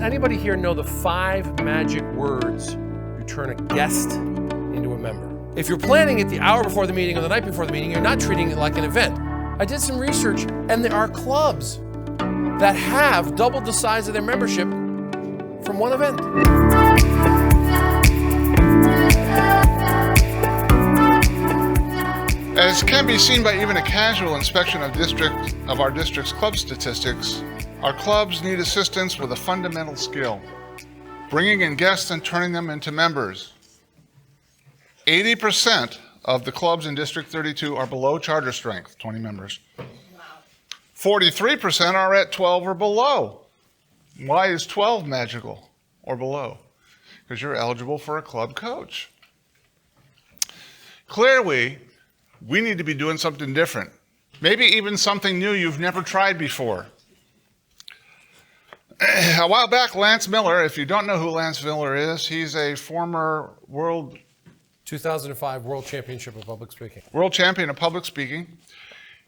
anybody here know the 5 magic words you turn a guest into a member? If you're planning it the hour before the meeting or the night before the meeting, you're not treating it like an event. I did some research, and there are clubs that have doubled the size of their membership from one event. As can be seen by even a casual inspection of our district's club statistics, our clubs need assistance with a fundamental skill: bringing in guests and turning them into members. 80% of the clubs in District 32 are below charter strength, 20 members. 43% are at 12 or below. Why is 12 magical or below? Because you're eligible for a club coach. Clearly, we need to be doing something different. Maybe even something new you've never tried before. A while back, Lance Miller, if you don't know who Lance Miller is, he's a former 2005 World Championship of Public Speaking. World champion of public speaking.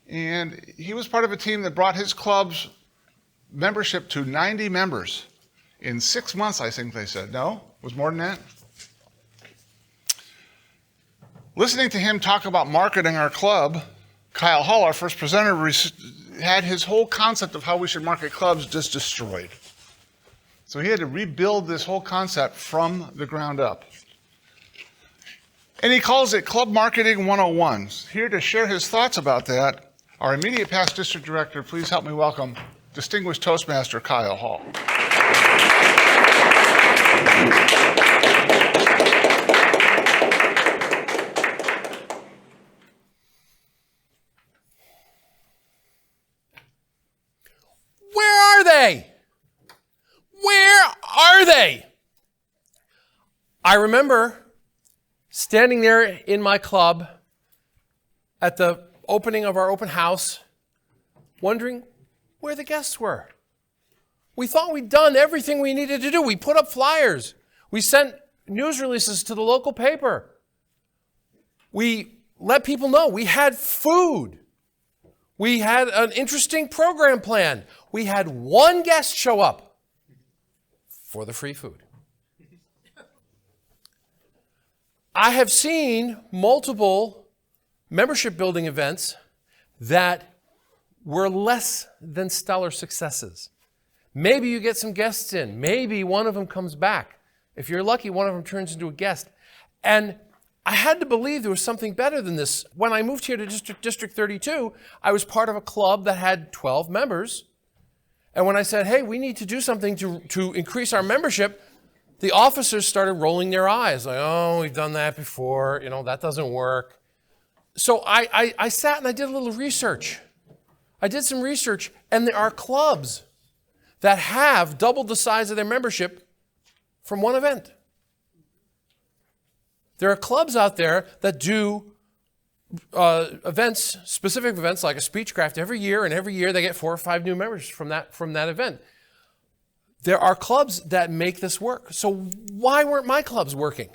And he was part of a team that brought his club's membership to 90 members in 6 months, I think they said. No? It was more than that? Listening to him talk about marketing our club, Kyle Hall, our first presenter, had his whole concept of how we should market clubs just destroyed. So he had to rebuild this whole concept from the ground up. And he calls it Club Marketing 101. Here to share his thoughts about that, our immediate past district director, please help me welcome distinguished Toastmaster Kyle Hall. Where are they? Where are they? I remember standing there in my club at the opening of our open house, wondering where the guests were. We thought we'd done everything we needed to do. We put up flyers. We sent news releases to the local paper. We let people know we had food. We had an interesting program plan. We had one guest show up for the free food. I have seen multiple membership building events that were less than stellar successes. Maybe you get some guests in. Maybe one of them comes back. If you're lucky, one of them turns into a guest. And I had to believe there was something better than this. When I moved here to District 32, I was part of a club that had 12 members. And when I said, hey, we need to do something to increase our membership, the officers started rolling their eyes, like, oh, we've done that before, that doesn't work. So I sat and I did a little research. I did some research, and there are clubs that have doubled the size of their membership from one event. There are clubs out there that do specific events like a Speechcraft every year, and every year they get 4 or 5 new members from that event. There are clubs that make this work. So why weren't my clubs working?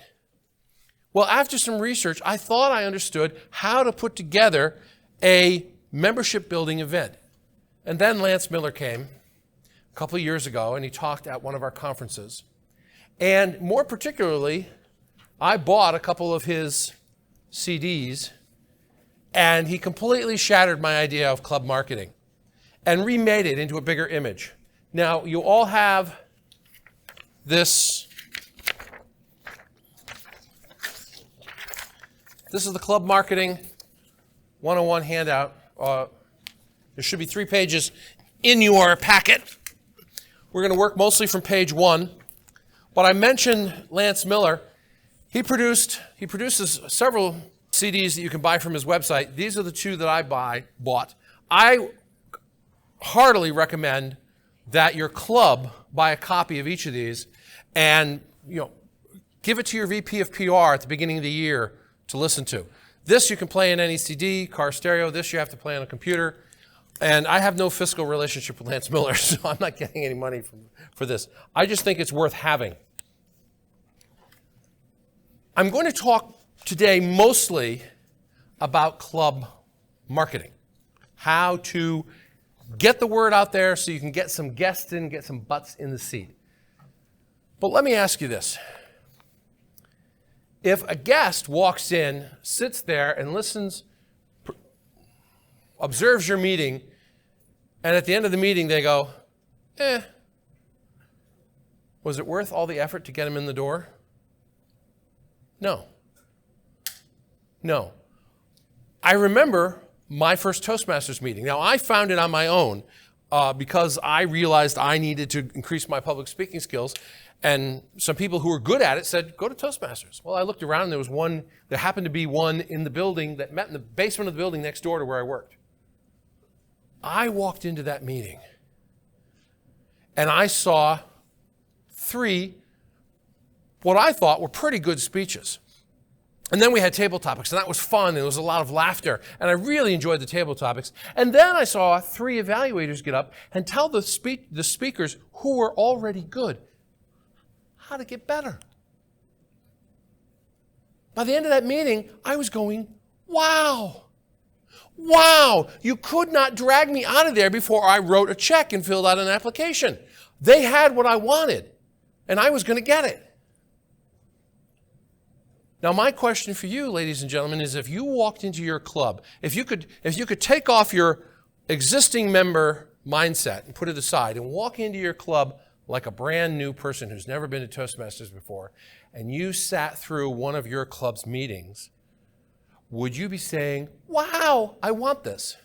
Well, after some research, I thought I understood how to put together a membership building event. And then Lance Miller came a couple of years ago, and he talked at one of our conferences. And more particularly, I bought a couple of his CDs, and he completely shattered my idea of club marketing and remade it into a bigger image. Now, you all have this. This is the Club Marketing 101 handout. There should be 3 pages in your packet. We're going to work mostly from page 1. But I mentioned Lance Miller. He produces several CDs that you can buy from his website. These are the 2 that I bought. I heartily recommend that your club buy a copy of each of these and give it to your VP of PR at the beginning of the year to listen to. This you can play in any CD, car stereo. This you have to play on a computer. And I have no fiscal relationship with Lance Miller, so I'm not getting any money for this. I just think it's worth having. I'm going to talk today mostly about club marketing, how to get the word out there so you can get some guests in, get some butts in the seat. But let me ask you this. If a guest walks in, sits there and listens, observes your meeting, and at the end of the meeting they go, was it worth all the effort to get him in the door? No. No. I remember my first Toastmasters meeting. Now, I found it on my own because I realized I needed to increase my public speaking skills. And some people who were good at it said, go to Toastmasters. Well, I looked around and there happened to be one in the building that met in the basement of the building next door to where I worked. I walked into that meeting and I saw 3 what I thought were pretty good speeches. And then we had table topics, and that was fun, and there was a lot of laughter, and I really enjoyed the table topics. And then I saw 3 evaluators get up and tell the speakers who were already good how to get better. By the end of that meeting, I was going, wow. Wow, you could not drag me out of there before I wrote a check and filled out an application. They had what I wanted, and I was going to get it. Now, my question for you, ladies and gentlemen, is if you walked into your club, if you could take off your existing member mindset and put it aside and walk into your club like a brand new person who's never been to Toastmasters before, and you sat through one of your club's meetings, would you be saying, wow, I want this?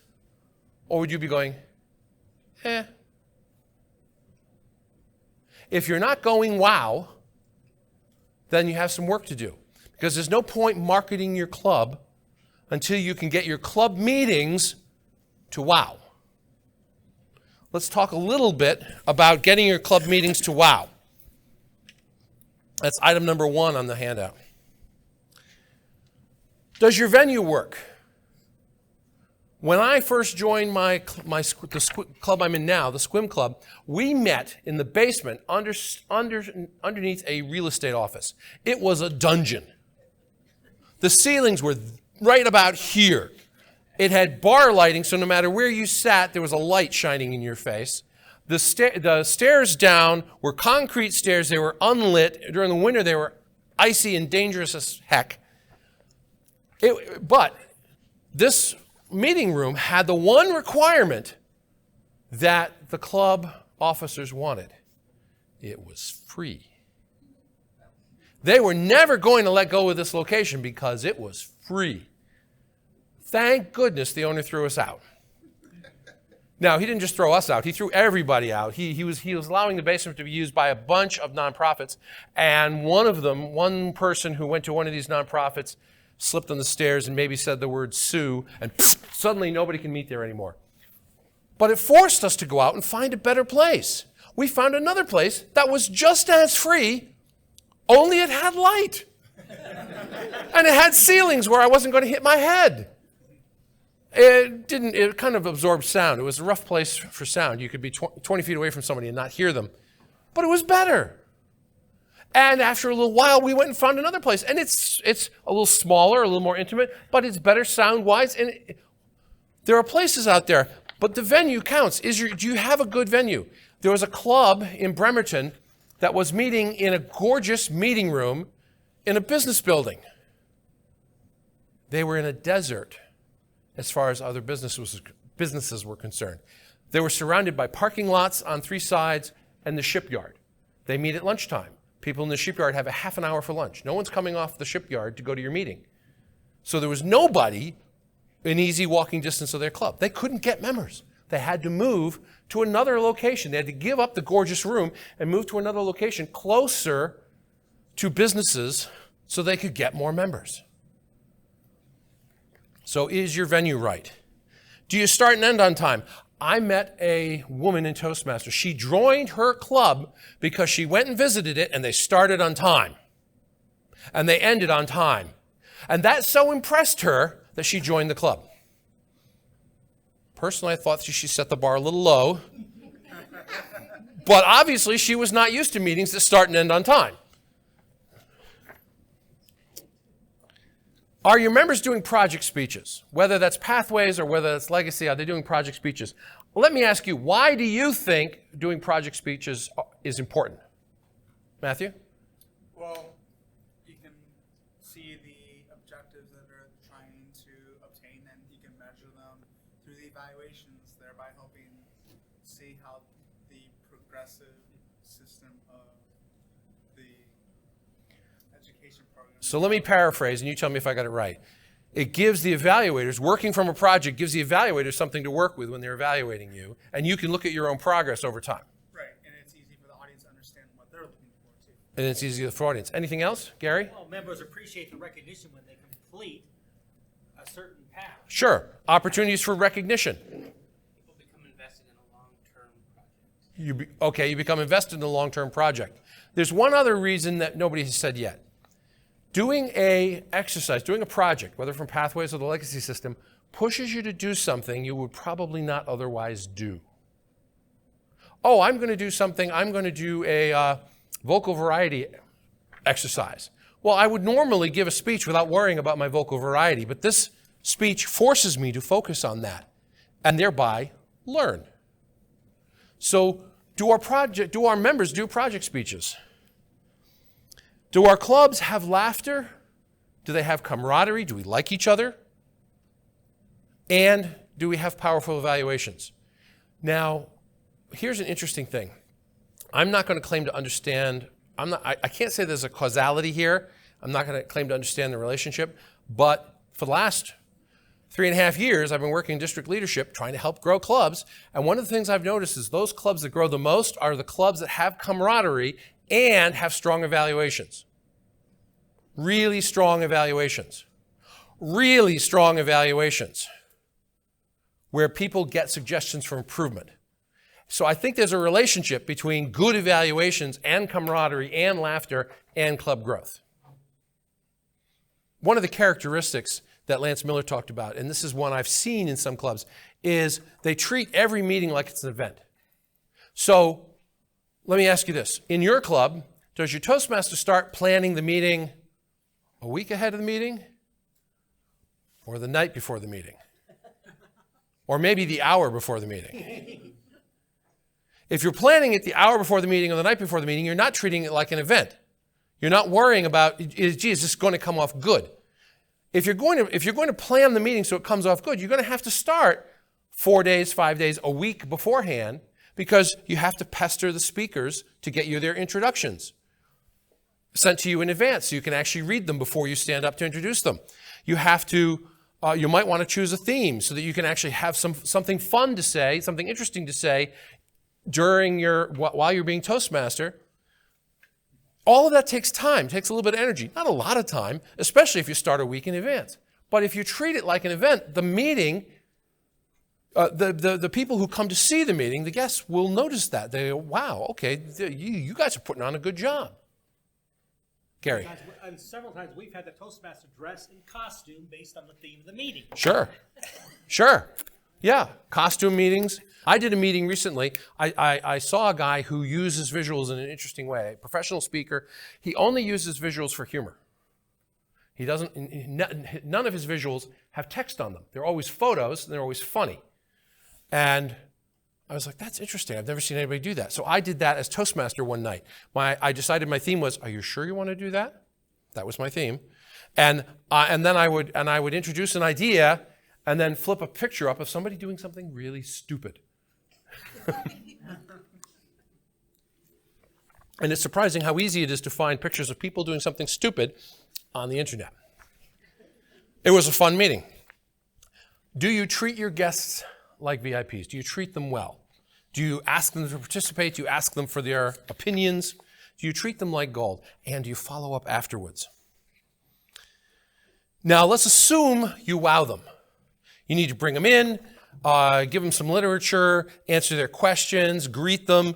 Or would you be going, If you're not going, wow, then you have some work to do. Because there's no point marketing your club until you can get your club meetings to wow. Let's talk a little bit about getting your club meetings to wow. That's item number 1 on the handout. Does your venue work? When I first joined the club I'm in now, the Squim Club, we met in the basement underneath a real estate office. It was a dungeon. The ceilings were right about here. It had bar lighting, so no matter where you sat, there was a light shining in your face. The stairs down were concrete stairs. They were unlit. During the winter, they were icy and dangerous as heck. But this meeting room had the one requirement that the club officers wanted. It was free. They were never going to let go of this location because it was free. Thank goodness the owner threw us out. Now, he didn't just throw us out. He threw everybody out. He was allowing the basement to be used by a bunch of nonprofits. And one person who went to one of these nonprofits slipped on the stairs and maybe said the word sue, and suddenly nobody can meet there anymore. But it forced us to go out and find a better place. We found another place that was just as free, only it had light. And it had ceilings where I wasn't going to hit my head. It kind of absorbed sound. It was a rough place for sound. You could be 20 feet away from somebody and not hear them. But it was better. And after a little while, we went and found another place. And it's a little smaller, a little more intimate, but it's better sound-wise. And there are places out there, but the venue counts. Do you have a good venue? There was a club in Bremerton that was meeting in a gorgeous meeting room in a business building. They were in a desert as far as other businesses were concerned. They were surrounded by parking lots on 3 sides and the shipyard. They meet at lunchtime. People in the shipyard have a half an hour for lunch. No one's coming off the shipyard to go to your meeting. So there was nobody in easy walking distance of their club. They couldn't get members. They had to move to another location. They had to give up the gorgeous room and move to another location closer to businesses so they could get more members. So is your venue right? Do you start and end on time? I met a woman in Toastmasters. She joined her club because she went and visited it, and they started on time. And they ended on time. And that so impressed her that she joined the club. Personally, I thought she set the bar a little low. But obviously, she was not used to meetings that start and end on time. Are your members doing project speeches? Whether that's Pathways or whether that's Legacy, are they doing project speeches? Well, let me ask you, why do you think doing project speeches is important? Matthew? Well, you can see the objectives that they're trying to obtain, and you can measure them through the evaluations, thereby helping see how the progressive system of the education program. So let me paraphrase, and you tell me if I got it right. It gives the evaluators, working from a project gives the evaluators something to work with when they're evaluating you, and you can look at your own progress over time. Right, and it's easy for the audience to understand what they're looking for, too. And it's easy for the audience. Anything else, Gary? Well, members appreciate the recognition when they complete a certain path. Sure. Opportunities for recognition. People become invested in a long-term project. You become invested in a long-term project. There's one other reason that nobody has said yet. Doing a exercise, doing a project, whether from Pathways or the legacy system, pushes you to do something you would probably not otherwise do. Oh, I'm going to do something, I'm going to do a vocal variety exercise. Well, I would normally give a speech without worrying about my vocal variety, but this speech forces me to focus on that and thereby learn. So do our members do project speeches? Do our clubs have laughter? Do they have camaraderie? Do we like each other? And do we have powerful evaluations? Now, here's an interesting thing. I'm not going to claim to understand, I can't say there's a causality here. I'm not going to claim to understand the relationship, but for the last 3.5 years, I've been working in district leadership trying to help grow clubs. And one of the things I've noticed is those clubs that grow the most are the clubs that have camaraderie and have strong evaluations. Really strong evaluations. Really strong evaluations where people get suggestions for improvement. So I think there's a relationship between good evaluations and camaraderie and laughter and club growth. One of the characteristics that Lance Miller talked about, and this is one I've seen in some clubs, is they treat every meeting like it's an event. So let me ask you this. In your club, does your Toastmaster start planning the meeting a week ahead of the meeting or the night before the meeting? Or maybe the hour before the meeting? If you're planning it the hour before the meeting or the night before the meeting, you're not treating it like an event. You're not worrying about, gee, is this going to come off good? If you're going to plan the meeting so it comes off good, you're going to have to start 4 days, 5 days, a week beforehand, because you have to pester the speakers to get you their introductions sent to you in advance so you can actually read them before you stand up to introduce them. You have to, you might want to choose a theme so that you can actually have something fun to say, something interesting to say while you're being Toastmaster. All of that takes time, takes a little bit of energy. Not a lot of time, especially if you start a week in advance. But if you treat it like an event, the meeting, the people who come to see the meeting, the guests will notice that. They go, wow, okay, you guys are putting on a good job. Gary. And several times we've had the Toastmaster dress in costume based on the theme of the meeting. Sure. Yeah, costume meetings. I did a meeting recently. I saw a guy who uses visuals in an interesting way. A professional speaker. He only uses visuals for humor. He doesn't. None of his visuals have text on them. They're always photos, and they're always funny. And I was like, that's interesting. I've never seen anybody do that. So I did that as Toastmaster one night. I decided my theme was, are you sure you want to do that? That was my theme. And then I would introduce an idea and then flip a picture up of somebody doing something really stupid. And it's surprising how easy it is to find pictures of people doing something stupid on the internet. It was a fun meeting. Do you treat your guests like VIPs? Do you treat them well? Do you ask them to participate? Do you ask them for their opinions? Do you treat them like gold? And do you follow up afterwards? Now, let's assume you wow them. You need to bring them in, give them some literature, answer their questions, greet them,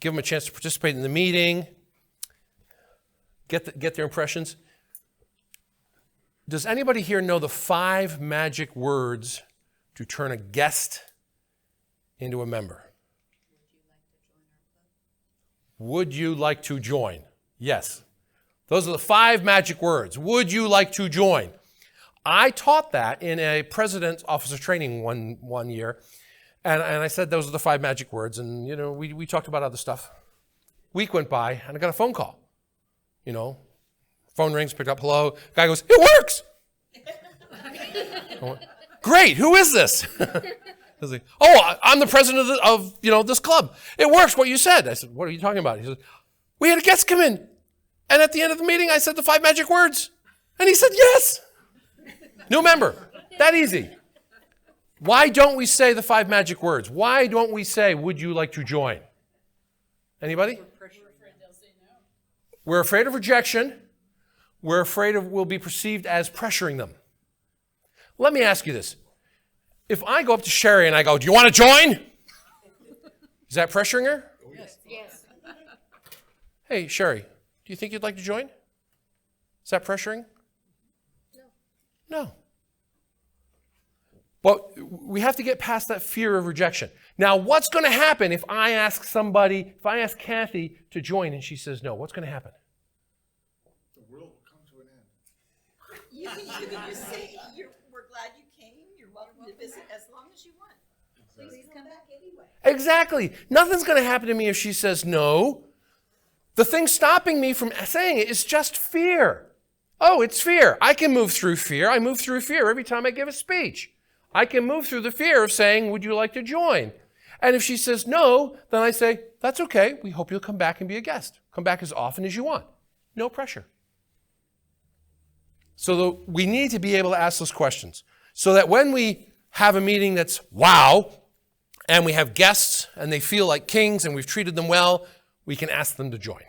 give them a chance to participate in the meeting, get their impressions. Does anybody here know the 5 magic words to turn a guest into a member? Would you like to join? Yes. Those are the 5 magic words. Would you like to join? I taught that in a president's officer training one year, and I said those are the 5 magic words, and we talked about other stuff. week went by, and I got a phone call. You know, phone rings, picked up, hello. Guy goes, it works. I went, great, who is this? I was like, oh, I'm the president of this club. It works, what you said. I said, what are you talking about? He said, we had a guest come in, and at the end of the meeting, I said the 5 magic words. And he said, yes. New member. That easy. Why don't we say the 5 magic words? Why don't we say, would you like to join? Anybody? We're afraid of rejection. We're afraid of we'll be perceived as pressuring them. Let me ask you this. If I go up to Sherry and I go, do you want to join? Is that pressuring her? Yes. Hey, Sherry, do you think you'd like to join? Is that pressuring? No. But we have to get past that fear of rejection. Now, what's going to happen if I ask Kathy to join and she says no? What's going to happen? The world will come to an end. You can just say, we're glad you came. You're welcome to visit as long as you want. Please come back anyway. Exactly. Nothing's going to happen to me if she says no. The thing stopping me from saying it is just fear. Oh, it's fear. I can move through fear. I move through fear every time I give a speech. I can move through the fear of saying, would you like to join? And if she says no, then I say, that's okay. We hope you'll come back and be a guest. Come back as often as you want. No pressure. So we need to be able to ask those questions so that when we have a meeting that's wow, and we have guests and they feel like kings and we've treated them well, we can ask them to join.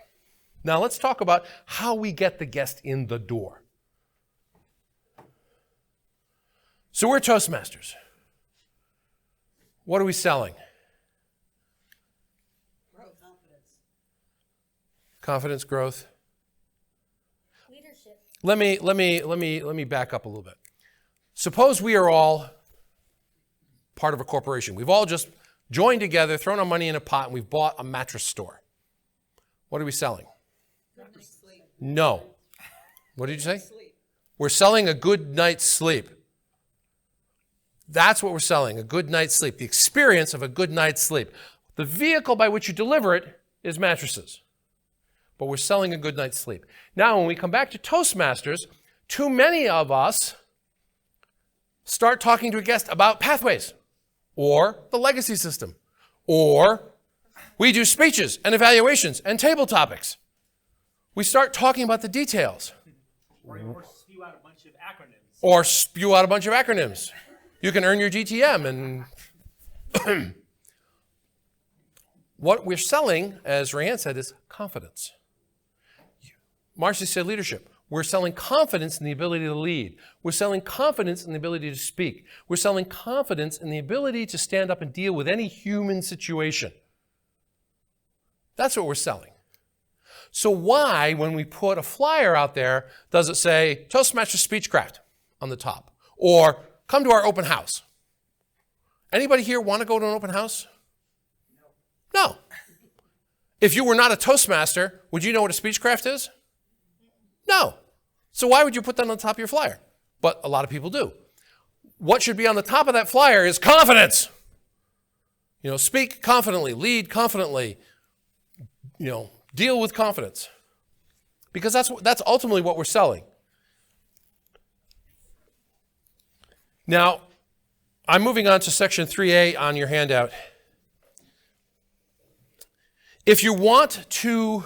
Now let's talk about how we get the guest in the door. So we're Toastmasters. What are we selling? Growth. Confidence, growth. Leadership. Let me back up a little bit. Suppose we are all part of a corporation. We've all just joined together, thrown our money in a pot, and we've bought a mattress store. What are we selling? Sleep. No. What did you say? Sleep. We're selling a good night's sleep. That's what we're selling, a good night's sleep, the experience of a good night's sleep. The vehicle by which you deliver it is mattresses. But we're selling a good night's sleep. Now, when we come back to Toastmasters, too many of us start talking to a guest about pathways or the legacy system, or we do speeches and evaluations and table topics. We start talking about the details. Or spew out a bunch of acronyms. You can earn your GTM. And what we're selling, as Rayanne said, is confidence. Marcy said leadership. We're selling confidence in the ability to lead. We're selling confidence in the ability to speak. We're selling confidence in the ability to stand up and deal with any human situation. That's what we're selling. So why, when we put a flyer out there, does it say Toastmaster Speechcraft on the top? Or come to our open house? Anybody here want to go to an open house? No. If you were not a Toastmaster, would you know what a Speechcraft is? No. So why would you put that on the top of your flyer? But a lot of people do. What should be on the top of that flyer is confidence. Speak confidently, lead confidently, deal with confidence. Because that's ultimately what we're selling. Now, I'm moving on to section 3A on your handout. If you want to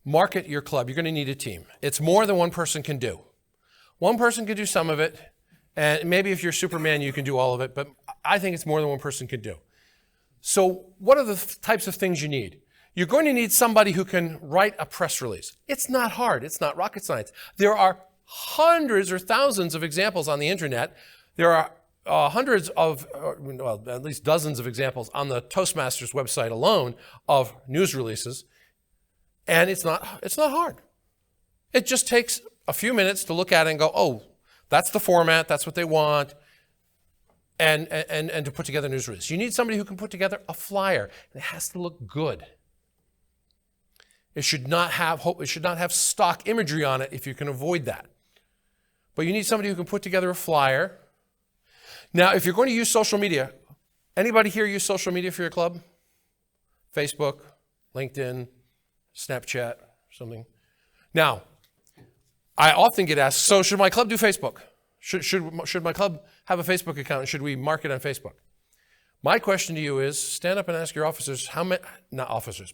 market your club, you're going to need a team. It's more than one person can do. One person can do some of it, and maybe if you're Superman, you can do all of it, but I think it's more than one person can do. So what are the types of things you need? You're going to need somebody who can write a press release. It's not hard. It's not rocket science. There are hundreds or thousands of examples on the internet. There are at least dozens of examples on the Toastmasters website alone of news releases. And it's not hard. It just takes a few minutes to look at it and go, oh, that's the format, that's what they want, and to put together a news release. You need somebody who can put together a flyer, and it has to look good. It should not have stock imagery on it if you can avoid that. But you need somebody who can put together a flyer. Now, if you're going to use social media, anybody here use social media for your club? Facebook, LinkedIn, Snapchat, something. Now, I often get asked, so should my club do Facebook? Should my club have a Facebook account? Should we market on Facebook? My question to you is, stand up and ask your officers,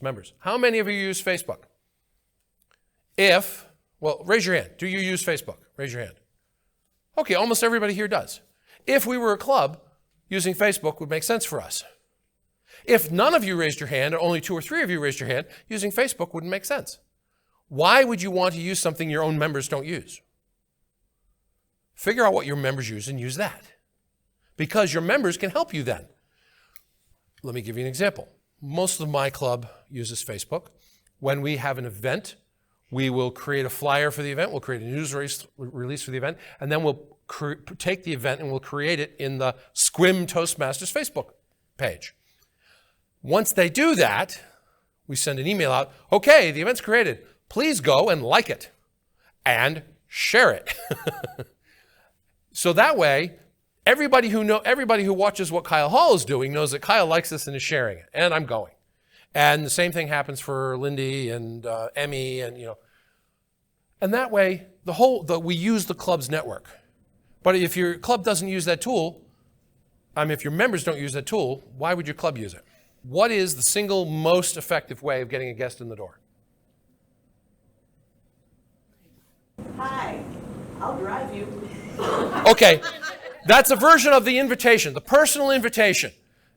members, how many of you use Facebook? Raise your hand. Do you use Facebook? Raise your hand. Okay, almost everybody here does. If we were a club, using Facebook would make sense for us. If none of you raised your hand, or only 2 or 3 of you raised your hand, using Facebook wouldn't make sense. Why would you want to use something your own members don't use? Figure out what your members use and use that. Because your members can help you then. Let me give you an example. Most of my club uses Facebook. When we have an event, we will create a flyer for the event, we'll create a news release for the event, and then we'll take the event and we'll create it in the Squim Toastmasters Facebook page. Once they do that, we send an email out, okay, the event's created. Please go and like it and share it. So that way, everybody who watches what Kyle Hall is doing knows that Kyle likes this and is sharing it, and I'm going. And the same thing happens for Lindy and Emmy, and and that way we use the club's network. But if your club doesn't use that tool, if your members don't use that tool, why would your club use it? What is the single most effective way of getting a guest in the door? Hi, I'll drive you. Okay, that's a version of the invitation, the personal invitation.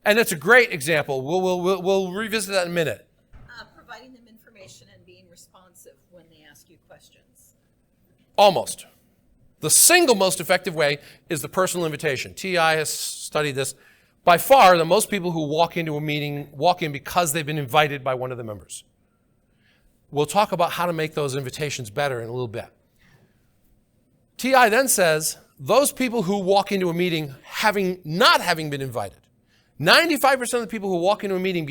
And it's a great example. We'll revisit that in a minute. Providing them information and being responsive when they ask you questions. Almost. The single most effective way is the personal invitation. TLI has studied this. By far, the most people who walk into a meeting walk in because they've been invited by one of the members. We'll talk about how to make those invitations better in a little bit. TI then says, those people who walk into a meeting not having been invited, 95% of the people who walk into a meeting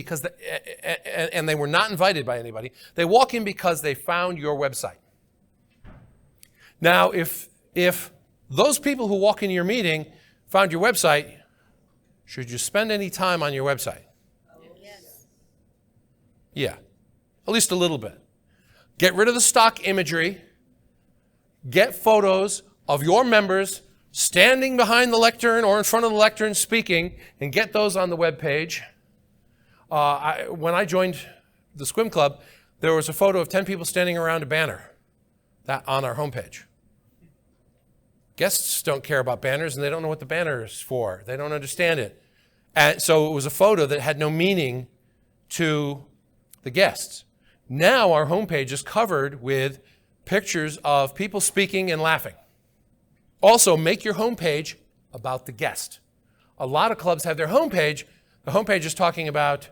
and they were not invited by anybody, they walk in because they found your website. Now, if those people who walk into your meeting found your website, should you spend any time on your website? Yes. Yeah, at least a little bit. Get rid of the stock imagery. Get photos of your members standing behind the lectern or in front of the lectern speaking, and get those on the web page. When I joined the Squim Club, there was a photo of 10 people standing around a banner on our homepage. Guests don't care about banners, and they don't know what the banner is for. They don't understand it. And so it was a photo that had no meaning to the guests. Now our homepage is covered with pictures of people speaking and laughing. Also, make your homepage about the guest. A lot of clubs have their homepage. The homepage is talking about,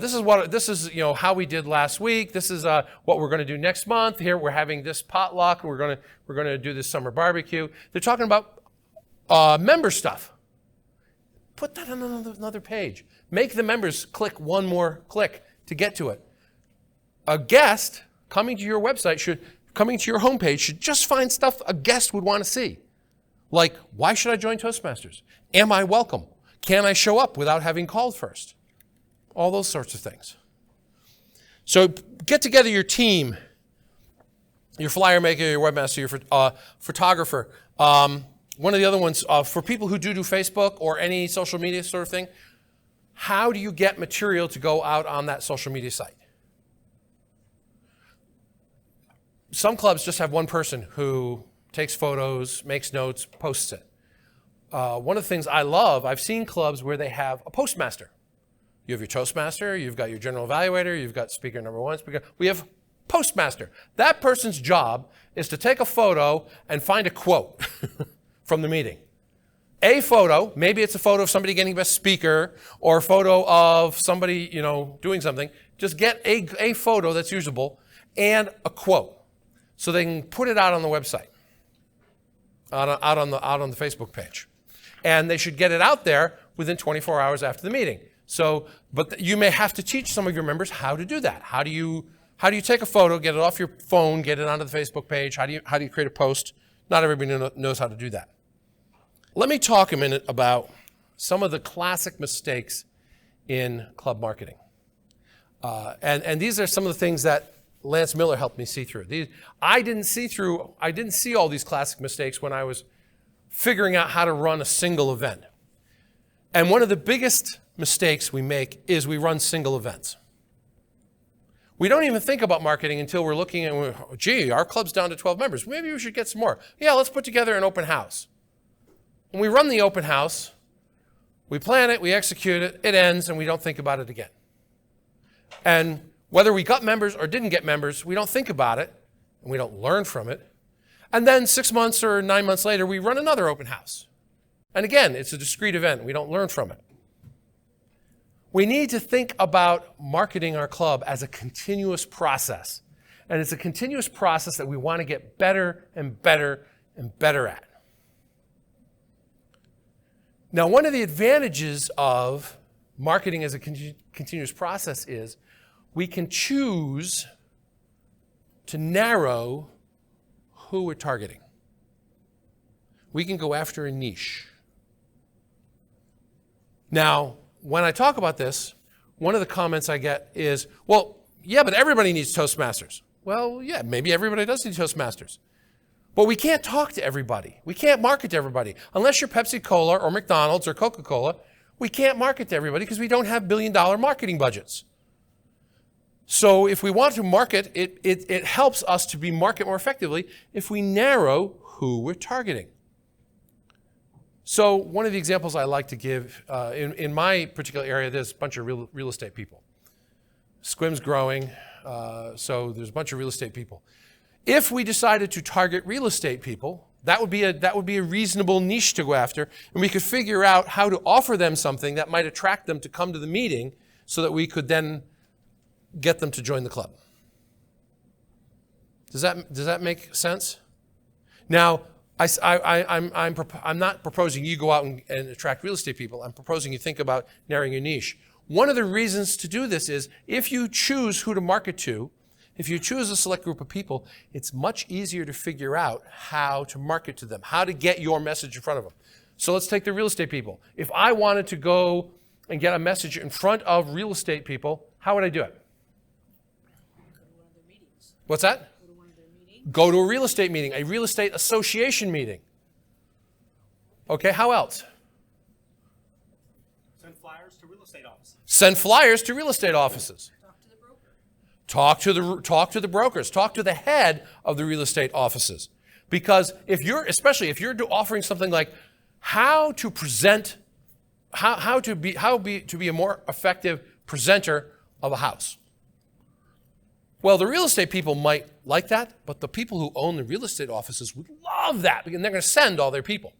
this is how we did last week. This is what we're going to do next month. Here we're having this potluck. We're going to do this summer barbecue. They're talking about member stuff. Put that on another page. Make the members click one more click to get to it. A guest coming to your website coming to your homepage should just find stuff a guest would want to see. Like, why should I join Toastmasters? Am I welcome? Can I show up without having called first? All those sorts of things. So get together your team, your flyer maker, your webmaster, your photographer. One of the other ones, for people who do Facebook or any social media sort of thing, how do you get material to go out on that social media site? Some clubs just have one person who takes photos, makes notes, posts it. One of the things I love, I've seen clubs where they have a postmaster. You have your Toastmaster, you've got your general evaluator, you've got speaker number one, we have postmaster. That person's job is to take a photo and find a quote from the meeting. A photo, maybe it's a photo of somebody getting best speaker or a photo of somebody, doing something. Just get a photo that's usable and a quote so they can put it out on the website, out on the Facebook page. And they should get it out there within 24 hours after the meeting. But you may have to teach some of your members how to do that. How do you take a photo, get it off your phone, get it onto the Facebook page? How do you create a post? Not everybody knows how to do that. Let me talk a minute about some of the classic mistakes in club marketing. And these are some of the things that Lance Miller helped me see through. I didn't see all these classic mistakes when I was figuring out how to run a single event. And one of the biggest mistakes we make is we run single events. We don't even think about marketing until we're looking at, gee, our club's down to 12 members. Maybe we should get some more. Yeah, let's put together an open house. When we run the open house, we plan it, we execute it, it ends, and we don't think about it again. And whether we got members or didn't get members, we don't think about it, and we don't learn from it. And then 6 months or 9 months later, we run another open house. And again, it's a discrete event. We don't learn from it. We need to think about marketing our club as a continuous process. And it's a continuous process that we want to get better and better and better at. Now, one of the advantages of marketing as a continuous process is we can choose to narrow who we're targeting. We can go after a niche. Now, when I talk about this, one of the comments I get is, well, yeah, but everybody needs Toastmasters. Well, yeah, maybe everybody does need Toastmasters. But we can't talk to everybody. We can't market to everybody. Unless you're Pepsi-Cola or McDonald's or Coca-Cola, we can't market to everybody because we don't have billion-dollar marketing budgets. So if we want to market, it helps us to market more effectively if we narrow who we're targeting. So one of the examples I like to give, in my particular area, there's a bunch of real estate people. Squim's growing, so there's a bunch of real estate people. If we decided to target real estate people, that would be a reasonable niche to go after, and we could figure out how to offer them something that might attract them to come to the meeting so that we could then get them to join the club. Does that make sense? Now, I'm not proposing you go out and attract real estate people. I'm proposing you think about narrowing your niche. One of the reasons to do this is if you choose who to market to, if you choose a select group of people, it's much easier to figure out how to market to them, how to get your message in front of them. So let's take the real estate people. If I wanted to go and get a message in front of real estate people, how would I do it? Go to one of their meetings. What's that? Go to one of their meetings. Go to a real estate meeting, a real estate association meeting. Okay, how else? Send flyers to real estate offices. Send flyers to real estate offices. Talk to the broker. Talk to the brokers. Talk to the head of the real estate offices. Because especially if you're offering something like how to present, how to be a more effective presenter of a house. Well, the real estate people might like that, but the people who own the real estate offices would love that, and they're going to send all their people.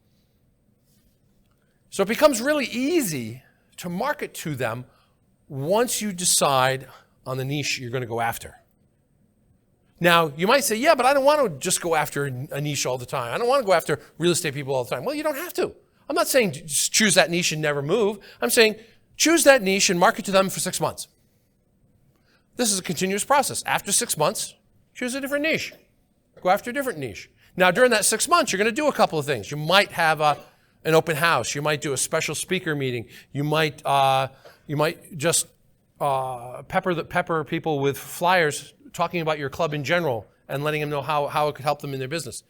So it becomes really easy to market to them once you decide on the niche you're going to go after. Now, you might say, yeah, but I don't want to just go after a niche all the time. I don't want to go after real estate people all the time. Well, you don't have to. I'm not saying just choose that niche and never move. I'm saying choose that niche and market to them for 6 months. This is a continuous process. After 6 months, choose a different niche. Go after a different niche. Now, during that 6 months, you're going to do a couple of things. You might have an open house. You might do a special speaker meeting. You might just pepper people with flyers talking about your club in general and letting them know how it could help them in their business.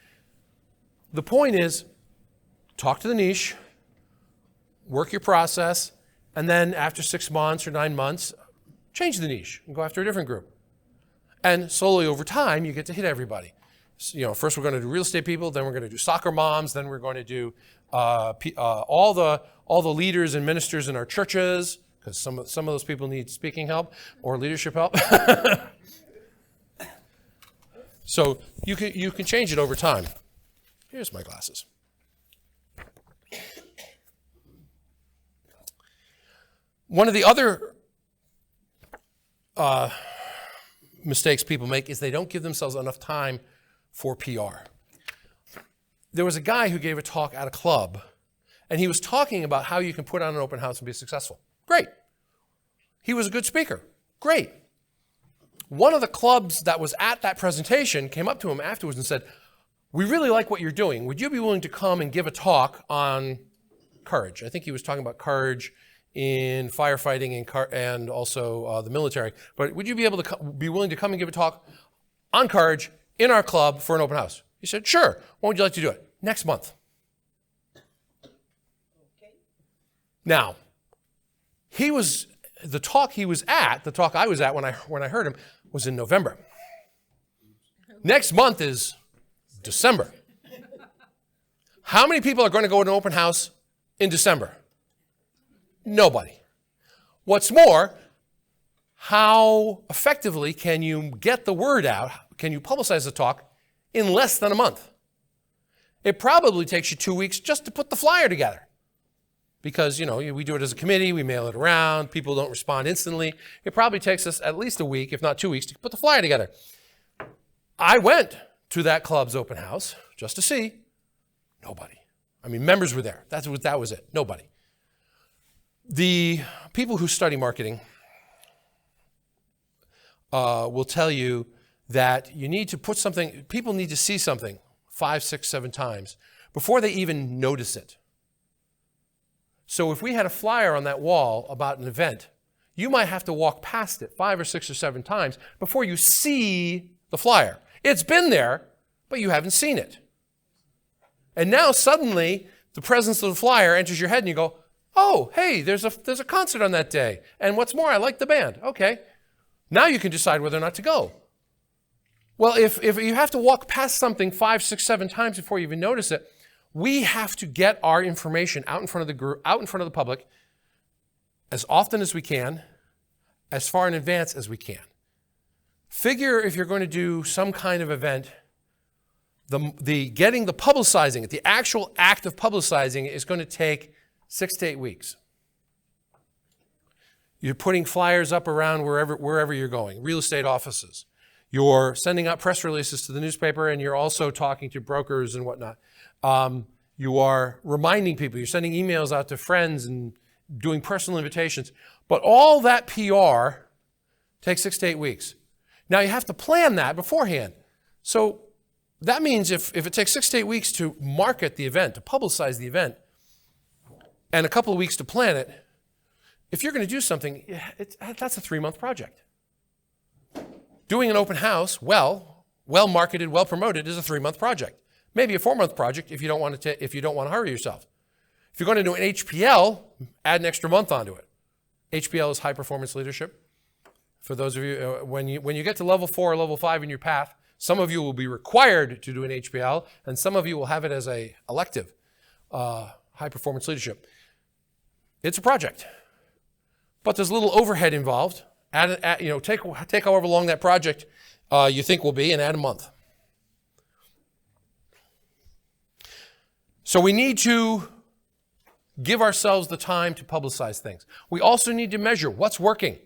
The point is, talk to the niche, work your process, and then after 6 months or 9 months, change the niche and go after a different group. And slowly over time, you get to hit everybody. So, first we're going to do real estate people, then we're going to do soccer moms, then we're going to do all the leaders and ministers in our churches, because some of those people need speaking help or leadership help. So you can change it over time. Here's my glasses. One of the other mistakes people make is they don't give themselves enough time for PR. There was a guy who gave a talk at a club, and he was talking about how you can put on an open house and be successful. Great. He was a good speaker. Great. One of the clubs that was at that presentation came up to him afterwards and said, "We really like what you're doing. Would you be willing to come and give a talk on courage?" I think he was talking about courage in firefighting and also the military. But would you be able to be willing to come and give a talk on courage in our club for an open house? He said, sure. When would you like to do it? Next month. Now, the talk I was at when I heard him was in November. Next month is December. How many people are going to go to an open house in December? Nobody. What's more, how effectively can you get the word out? Can you publicize the talk in less than a month? It probably takes you 2 weeks just to put the flyer together. Because, we do it as a committee, we mail it around, people don't respond instantly. It probably takes us at least a week, if not 2 weeks, to put the flyer together. I went to that club's open house just to see. Nobody. Members were there. That was it. Nobody. The people who study marketing will tell you that you need to put something, people need to see something 5, 6, 7 times before they even notice it. So if we had a flyer on that wall about an event, you might have to walk past it 5 or 6 or 7 times before you see the flyer. It's been there, but you haven't seen it. And now suddenly the presence of the flyer enters your head and you go, oh, hey, there's a concert on that day. And what's more, I like the band. Okay. Now you can decide whether or not to go. Well, if you have to walk past something 5, 6, 7 times before you even notice it, we have to get our information out in front of the group, out in front of the public as often as we can, as far in advance as we can. Figure if you're going to do some kind of event, getting the publicizing it, the actual act of publicizing it is going to take 6 to 8 weeks. You're putting flyers up around wherever you're going, real estate offices. You're sending out press releases to the newspaper, and you're also talking to brokers and whatnot. You are reminding people. You're sending emails out to friends and doing personal invitations. But all that PR takes 6 to 8 weeks. Now, you have to plan that beforehand. So that means if it takes 6 to 8 weeks to market the event, to publicize the event, and a couple of weeks to plan it, if you're going to do something, that's a 3-month project. Doing an open house, well marketed, well promoted, is a 3-month project. Maybe a 4-month project if you don't want to hurry yourself. If you're going to do an HPL, add an extra month onto it. HPL is high performance leadership. For those of you, when you get to level 4 or level 5 in your path, some of you will be required to do an HPL, and some of you will have it as a elective, high performance leadership. It's a project, but there's a little overhead involved. Take however long that project you think will be, and add a month. So we need to give ourselves the time to publicize things. We also need to measure what's working.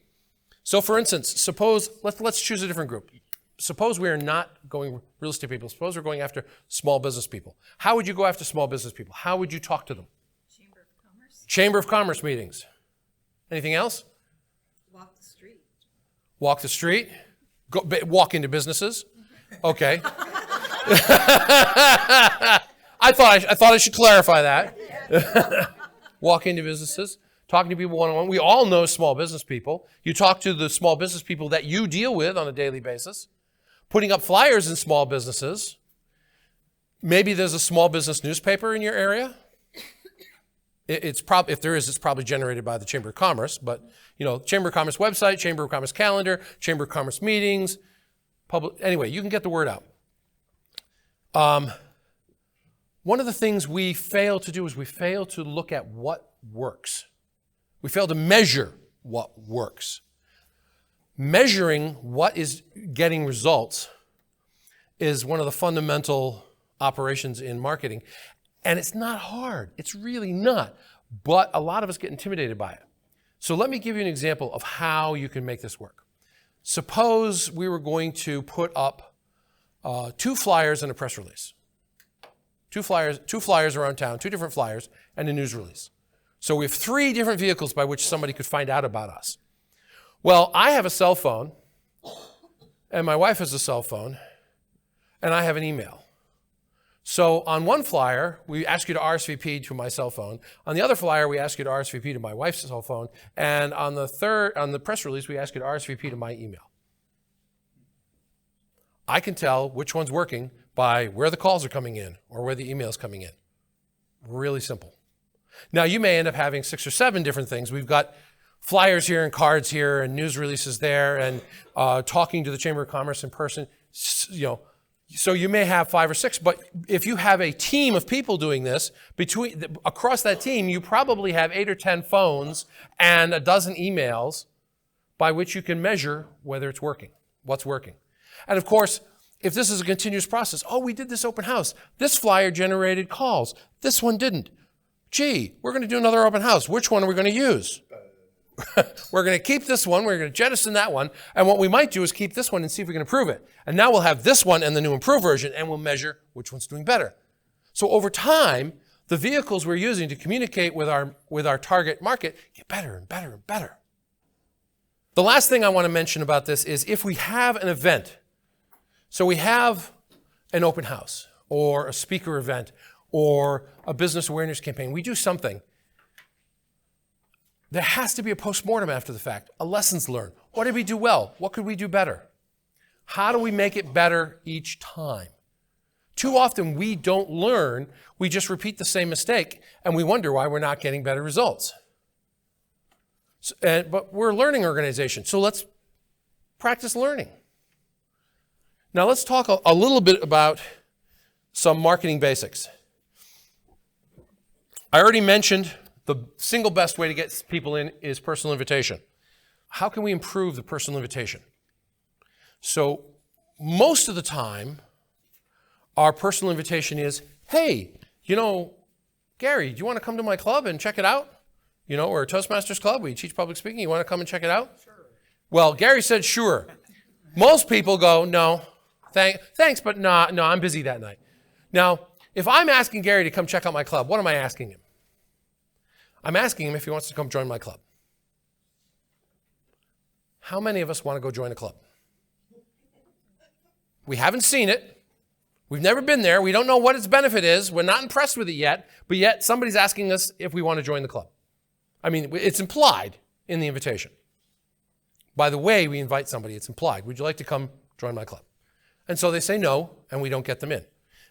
So for instance, suppose, let's choose a different group. Suppose we are not going real estate people. Suppose we're going after small business people. How would you go after small business people? How would you talk to them? Chamber of Commerce. Chamber of Commerce meetings. Anything else? Walk the street. Walk the street? Walk into businesses? Okay. I thought I should clarify that. Walk into businesses, talking to people one-on-one. We all know small business people. You talk to the small business people that you deal with on a daily basis. Putting up flyers in small businesses. Maybe there's a small business newspaper in your area. If there is, it's probably generated by the Chamber of Commerce. But Chamber of Commerce website, Chamber of Commerce calendar, Chamber of Commerce meetings. Anyway, you can get the word out. One of the things we fail to do is we fail to look at what works. We fail to measure what works. Measuring what is getting results is one of the fundamental operations in marketing. And it's not hard. It's really not. But a lot of us get intimidated by it. So let me give you an example of how you can make this work. Suppose we were going to put up 2 flyers and a press release. 2 flyers around town, 2 different flyers, and a news release. So we have 3 different vehicles by which somebody could find out about us. Well, I have a cell phone, and my wife has a cell phone, and I have an email. So on one flyer, we ask you to RSVP to my cell phone. On the other flyer, we ask you to RSVP to my wife's cell phone. And on the press release, we ask you to RSVP to my email. I can tell which one's working by where the calls are coming in or where the email's coming in. Really simple. Now, you may end up having 6 or 7 different things. We've got flyers here and cards here and news releases there and talking to the Chamber of Commerce in person. So you may have 5 or 6, but if you have a team of people doing this, across that team, you probably have 8 or 10 phones and a dozen emails by which you can measure whether it's working, what's working. And of course, if this is a continuous process, we did this open house. This flyer generated calls. This one didn't. Gee, we're going to do another open house. Which one are we going to use? We're going to keep this one. We're going to jettison that one. And what we might do is keep this one and see if we can improve it. And now we'll have this one and the new improved version, and we'll measure which one's doing better. So over time, the vehicles we're using to communicate with our target market get better and better and better. The last thing I want to mention about this is if we have an event, so we have an open house or a speaker event or a business awareness campaign, we do something. There has to be a postmortem after the fact, a lessons learned. What did we do well? What could we do better? How do we make it better each time? Too often we don't learn, we just repeat the same mistake and we wonder why we're not getting better results. But we're a learning organization, so let's practice learning. Now let's talk a little bit about some marketing basics. I already mentioned the single best way to get people in is personal invitation. How can we improve the personal invitation? So most of the time, our personal invitation is, hey, Gary, do you want to come to my club and check it out? We're a Toastmasters club. We teach public speaking. You want to come and check it out? Sure. Well, Gary said, sure. Most people go, no, thanks, but no, I'm busy that night. Now, if I'm asking Gary to come check out my club, what am I asking him? I'm asking him if he wants to come join my club. How many of us want to go join a club? We haven't seen it. We've never been there. We don't know what its benefit is. We're not impressed with it yet, but yet somebody's asking us if we want to join the club. I mean, it's implied in the invitation. By the way we invite somebody, it's implied. Would you like to come join my club? And so they say no, and we don't get them in.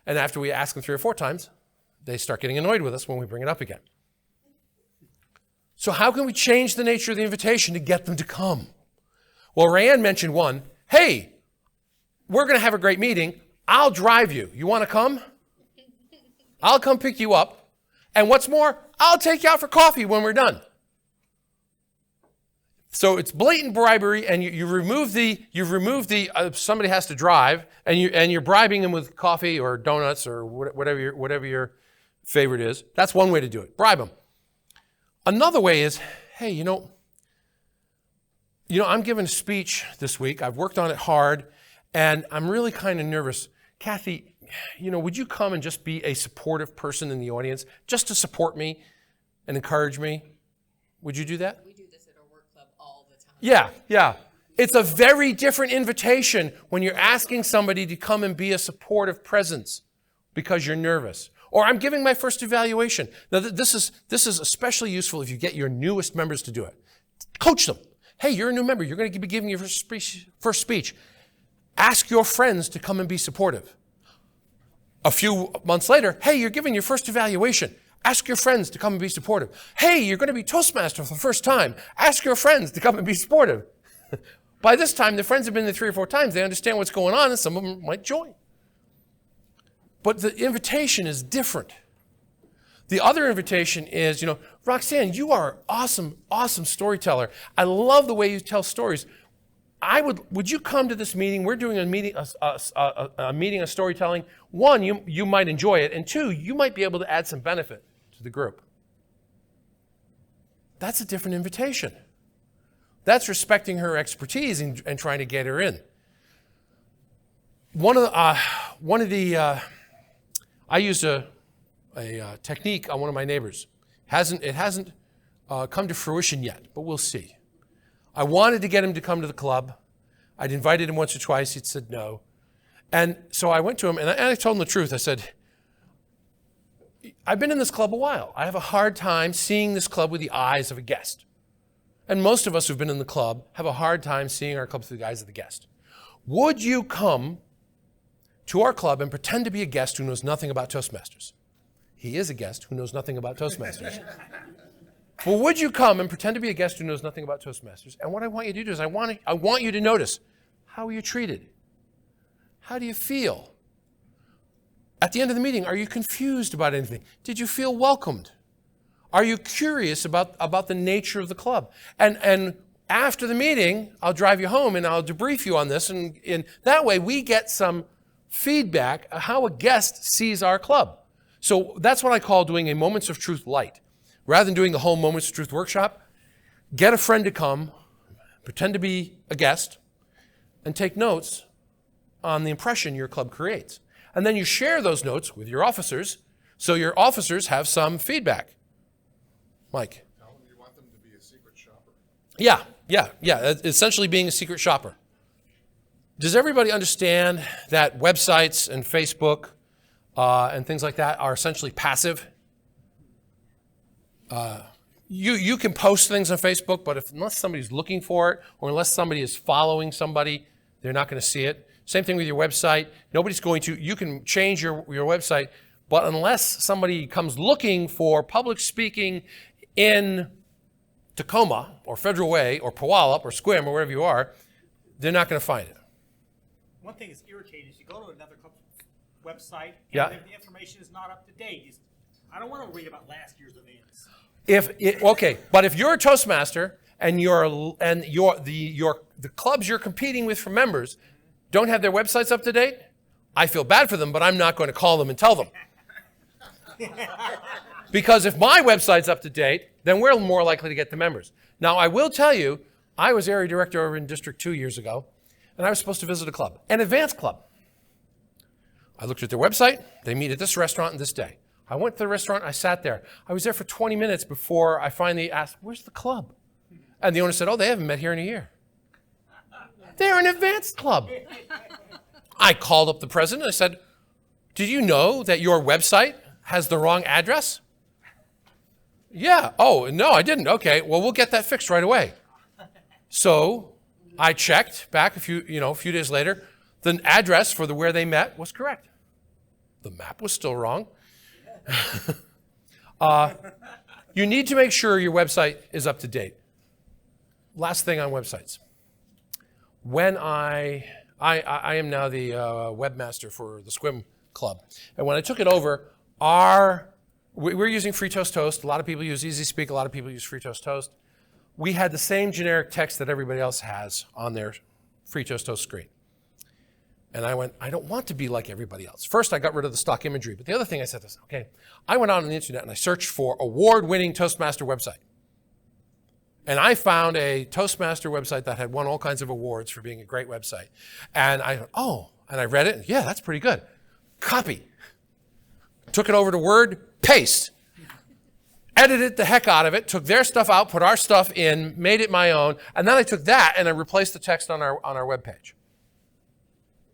And after we ask them 3 or 4 times, they start getting annoyed with us when we bring it up again. So how can we change the nature of the invitation to get them to come? Well, Rayanne mentioned one. Hey, we're going to have a great meeting. I'll drive you. You want to come? I'll come pick you up. And what's more, I'll take you out for coffee when we're done. So it's blatant bribery, and you've removed the somebody has to drive, and you're bribing them with coffee or donuts or whatever your favorite is. That's one way to do it. Bribe them. Another way is, hey, I'm giving a speech this week. I've worked on it hard, and I'm really kind of nervous. Kathy, would you come and just be a supportive person in the audience, just to support me and encourage me? Would you do that? We do this at our work club all the time. Yeah. It's a very different invitation when you're asking somebody to come and be a supportive presence because you're nervous. Or I'm giving my first evaluation. Now, this is especially useful if you get your newest members to do it. Coach them. Hey, you're a new member. You're going to be giving your first speech. Ask your friends to come and be supportive. A few months later, hey, you're giving your first evaluation. Ask your friends to come and be supportive. Hey, you're going to be Toastmaster for the first time. Ask your friends to come and be supportive. By this time, the friends have been there 3 or 4 times. They understand what's going on, and some of them might join. But the invitation is different. The other invitation is, Roxanne, you are an awesome storyteller. I love the way you tell stories. Would you come to this meeting? We're doing a meeting of storytelling. 1, you might enjoy it, and 2, you might be able to add some benefit to the group. That's a different invitation. That's respecting her expertise and trying to get her in. I used a technique on one of my neighbors. It hasn't come to fruition yet, but we'll see. I wanted to get him to come to the club. I'd invited him once or twice. He'd said no. And so I went to him, and I told him the truth. I said, I've been in this club a while. I have a hard time seeing this club with the eyes of a guest. And most of us who've been in the club have a hard time seeing our club through the eyes of the guest. Would you come to our club and pretend to be a guest who knows nothing about Toastmasters? He is a guest who knows nothing about Toastmasters. Well, would you come and pretend to be a guest who knows nothing about Toastmasters? And what I want you to do is I want you to notice, how are you treated? How do you feel? At the end of the meeting, are you confused about anything? Did you feel welcomed? Are you curious about the nature of the club? And after the meeting, I'll drive you home and I'll debrief you on this. And that way we get some feedback of how a guest sees our club. So that's what I call doing a Moments of Truth light. Rather than doing the whole Moments of Truth workshop, get a friend to come, pretend to be a guest, and take notes on the impression your club creates. And then you share those notes with your officers, so your officers have some feedback. Mike? Tell them you want them to be a secret shopper. Yeah. Essentially being a secret shopper. Does everybody understand that websites and Facebook and things like that are essentially passive? You can post things on Facebook, but unless somebody's looking for it or unless somebody is following somebody, they're not going to see it. Same thing with your website. Nobody's going to. You can change your website, but unless somebody comes looking for public speaking in Tacoma or Federal Way or Puyallup or Squim or wherever you are, they're not going to find it. One thing that's irritating is you go to another club's website and Yeah. the information is not up to date. I don't want to read about last year's events. But if you're a Toastmaster and the clubs you're competing with for members don't have their websites up to date, I feel bad for them, but I'm not going to call them and tell them. Because if my website's up to date, then we're more likely to get the members. Now, I will tell you, I was area director over in District 2 years ago, and I was supposed to visit a club, an advanced club. I looked at their website. They meet at this restaurant on this day. I went to the restaurant. I sat there. I was there for 20 minutes before I finally asked, where's the club? And the owner said, oh, they haven't met here in a year. They're an advanced club. I called up the president. I said, did you know that your website has the wrong address? Yeah. Oh, no, I didn't. Okay. Well, we'll get that fixed right away. So I checked back a few days later. The address for where they met was correct. The map was still wrong. You need to make sure your website is up to date. Last thing on websites. When I am now the webmaster for the Squim Club, and when I took it over, we're using Free Toast Toast. A lot of people use Easy Speak. A lot of people use Free Toast Toast. We had the same generic text that everybody else has on their Free Toast Toast screen. And I went, I don't want to be like everybody else. First, I got rid of the stock imagery. But the other thing I said was, okay, I went out on the internet and I searched for award-winning Toastmaster website. And I found a Toastmaster website that had won all kinds of awards for being a great website. And I read it, and yeah, that's pretty good. Copy. Took it over to Word, paste. Edited the heck out of it, took their stuff out, put our stuff in, made it my own, and then I took that and I replaced the text on our webpage.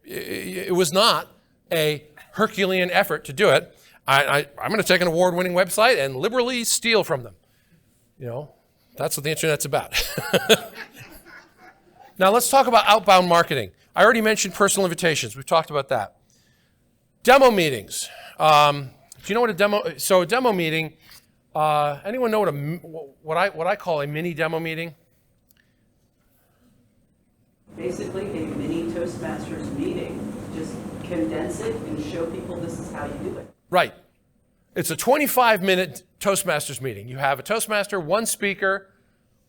It was not a Herculean effort to do it. I'm going to take an award-winning website and liberally steal from them. That's what the internet's about. Now let's talk about outbound marketing. I already mentioned personal invitations. We've talked about that. Demo meetings. Do you know what a demo? So a demo meeting. Anyone know what I call a mini demo meeting? Basically, a mini Toastmasters meeting. Just condense it and show people this is how you do it. Right. It's a 25-minute Toastmasters meeting. You have a Toastmaster, one speaker,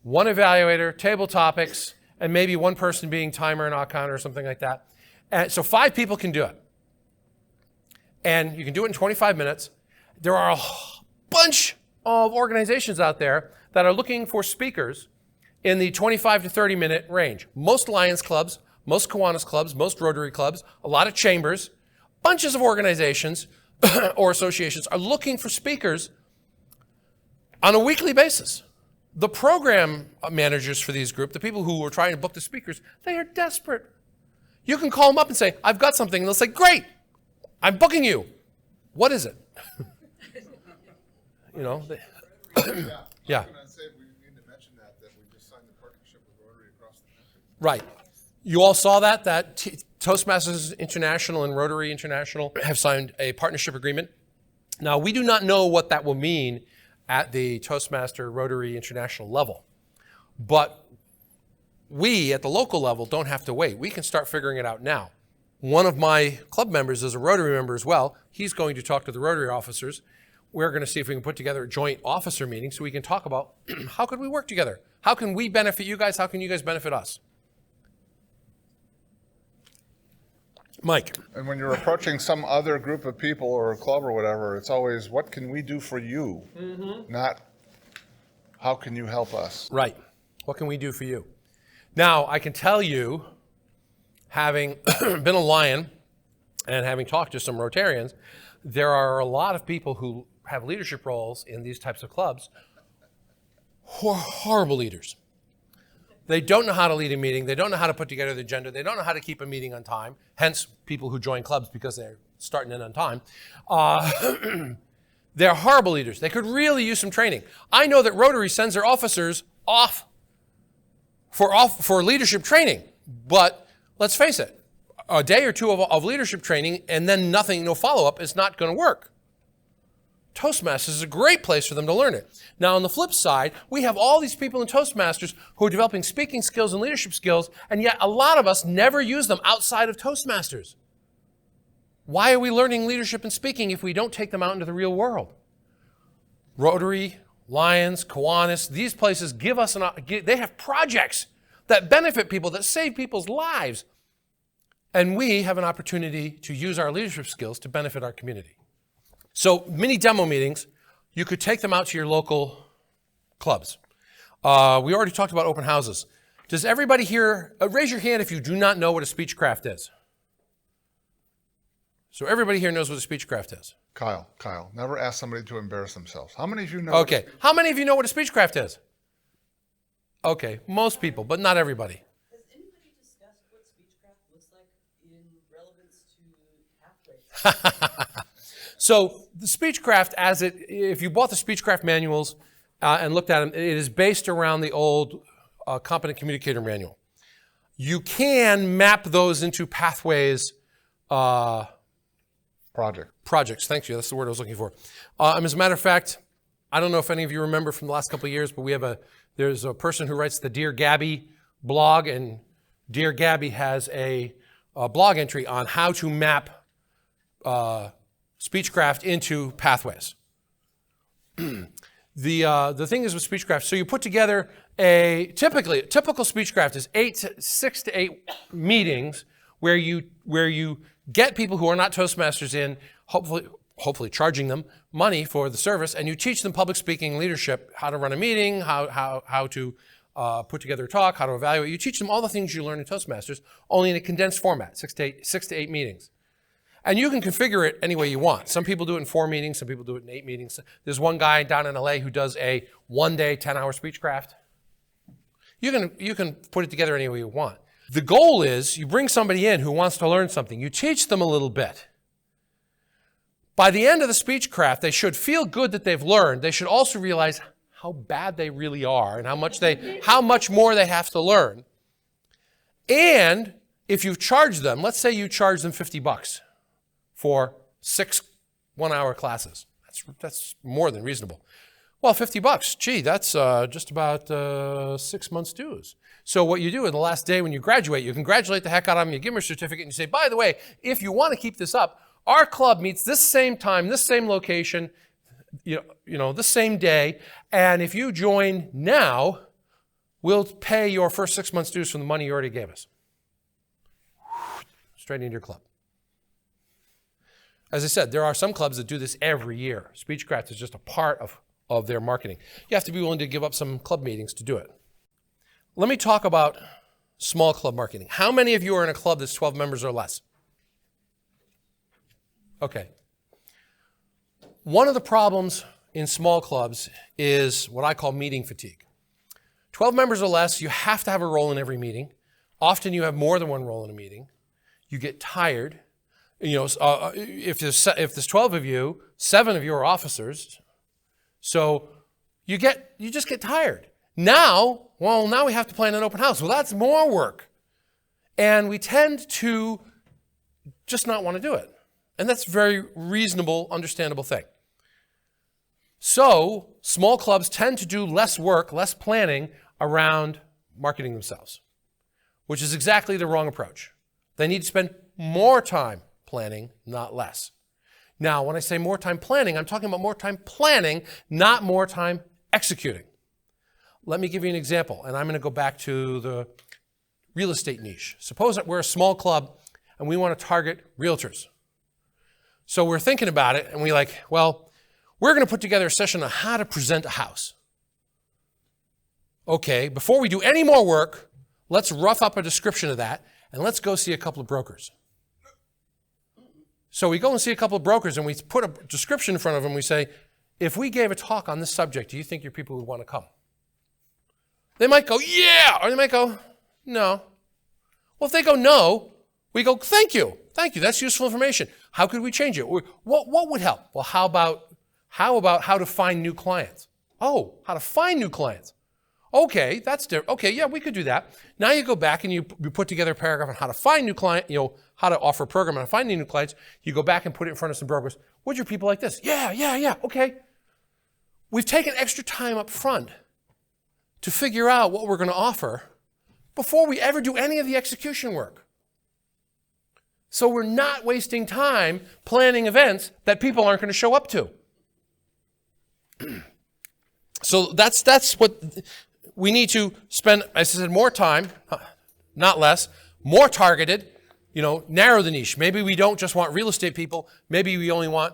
one evaluator, table topics, and maybe one person being timer and odd counter or something like that. And so 5 people can do it. And you can do it in 25 minutes. There are a bunch of organizations out there that are looking for speakers in the 25 to 30-minute range. Most Lions clubs, most Kiwanis clubs, most Rotary clubs, a lot of chambers, bunches of organizations or associations are looking for speakers on a weekly basis. The program managers for these groups, the people who are trying to book the speakers, they are desperate. You can call them up and say, I've got something. And they'll say, great, I'm booking you. What is it? you know, Yeah. Yeah. I was gonna say, we need to mention that we just signed the partnership with Rotary across the country. right. You all saw that Toastmasters International and Rotary International have signed a partnership agreement. Now, we do not know what that will mean at the Toastmaster Rotary International level, but we at the local level don't have to wait. We can start figuring it out now. One of my club members is a Rotary member as well. He's going to talk to the Rotary officers. We're going to see if we can put together a joint officer meeting so we can talk about how could we work together? How can we benefit you guys? How can you guys benefit us? Mike. And when you're approaching some other group of people or a club or whatever, it's always, what can we do for you? Not, how can you help us? Right. What can we do for you? Now, I can tell you, having been a Lion and having talked to some Rotarians, there are a lot of people who have leadership roles in these types of clubs who are horrible leaders. They don't know how to lead a meeting. They don't know how to put together the agenda. They don't know how to keep a meeting on time. Hence, people who join clubs because they're starting in on time. They're horrible leaders. They could really use some training. I know that Rotary sends their officers off for leadership training. But let's face it, a day or two of leadership training and then nothing, no follow-up is not going to work. Toastmasters is a great place for them to learn it. Now, on the flip side, we have all these people in Toastmasters who are developing speaking skills and leadership skills, and yet a lot of us never use them outside of Toastmasters. Why are we learning leadership and speaking if we don't take them out into the real world? Rotary, Lions, Kiwanis, these places give us they have projects that benefit people, that save people's lives. And we have an opportunity to use our leadership skills to benefit our community. So mini demo meetings, you could take them out to your local clubs. We already talked about open houses. Does everybody here, raise your hand if you do not know what a speechcraft is. So everybody here knows what a speechcraft is. Kyle, never ask somebody to embarrass themselves. How many of you know? Okay, how many of you know what a speechcraft is? Okay, most people, but not everybody. Has anybody discussed what speechcraft looks like in relevance to pathways? So the speechcraft, if you bought the speechcraft manuals and looked at them, it is based around the old competent communicator manual. You can map those into pathways. Projects, thank you. That's the word I was looking for. As a matter of fact, I don't know if any of you remember from the last couple of years, but there's a person who writes the Dear Gabby blog, and Dear Gabby has a blog entry on how to map speechcraft into pathways. The thing is with speechcraft, so you put together a typical speechcraft is 6 to 8 meetings where you get people who are not Toastmasters in, hopefully charging them money for the service, and you teach them public speaking, leadership, how to run a meeting, how to put together a talk, how to evaluate. You teach them all the things you learn in Toastmasters, only in a condensed format, 6 to 8 meetings. And you can configure it any way you want. Some people do it in 4 meetings, some people do it in 8 meetings. There's one guy down in LA who does a 1-day, 10-hour speechcraft. You can put it together any way you want. The goal is you bring somebody in who wants to learn something. You teach them a little bit. By the end of the speechcraft, they should feel good that they've learned. They should also realize how bad they really are and how much more they have to learn. And if you've charged them, let's say you charge them $50 for 6 one-hour classes. That's more than reasonable. Well, $50, gee, that's just about 6 months' dues. So what you do in the last day when you graduate, you congratulate the heck out of them, you give them a certificate, and you say, by the way, if you want to keep this up, our club meets this same time, this same location, this same day, and if you join now, we'll pay your first 6 months' dues from the money you already gave us. Straight into your club. As I said, there are some clubs that do this every year. Speechcraft is just a part of their marketing. You have to be willing to give up some club meetings to do it. Let me talk about small club marketing. How many of you are in a club that's 12 members or less? Okay. One of the problems in small clubs is what I call meeting fatigue. 12 members or less, you have to have a role in every meeting. Often you have more than one role in a meeting. You get tired. If there's 12 of you, 7 of you are officers. So you just get tired. Now we have to plan an open house. Well, that's more work. And we tend to just not want to do it. And that's a very reasonable, understandable thing. So small clubs tend to do less work, less planning around marketing themselves, which is exactly the wrong approach. They need to spend more time planning, not less. Now, when I say more time planning, I'm talking about more time planning, not more time executing. Let me give you an example, and I'm going to go back to the real estate niche. Suppose that we're a small club and we want to target realtors. So we're thinking about it and we're going to put together a session on how to present a house. Okay, before we do any more work, let's rough up a description of that and let's go see a couple of brokers. So we go and see a couple of brokers and we put a description in front of them. We say, if we gave a talk on this subject, do you think your people would want to come? They might go, yeah, or they might go, no. Well, if they go no, we go, thank you, that's useful information. How could we change it? What would help? Well, how about how to find new clients? Oh, how to find new clients. Okay, that's different. Okay, yeah, we could do that. Now you go back and you put together a paragraph on how to find new clients, how to offer a program on finding new clients. You go back and put it in front of some brokers. Would your people like this? Yeah, okay. We've taken extra time up front to figure out what we're going to offer before we ever do any of the execution work. So we're not wasting time planning events that people aren't going to show up to. So that's what we need to spend, as I said, more time, not less, more targeted, narrow the niche. Maybe we don't just want real estate people. Maybe we only want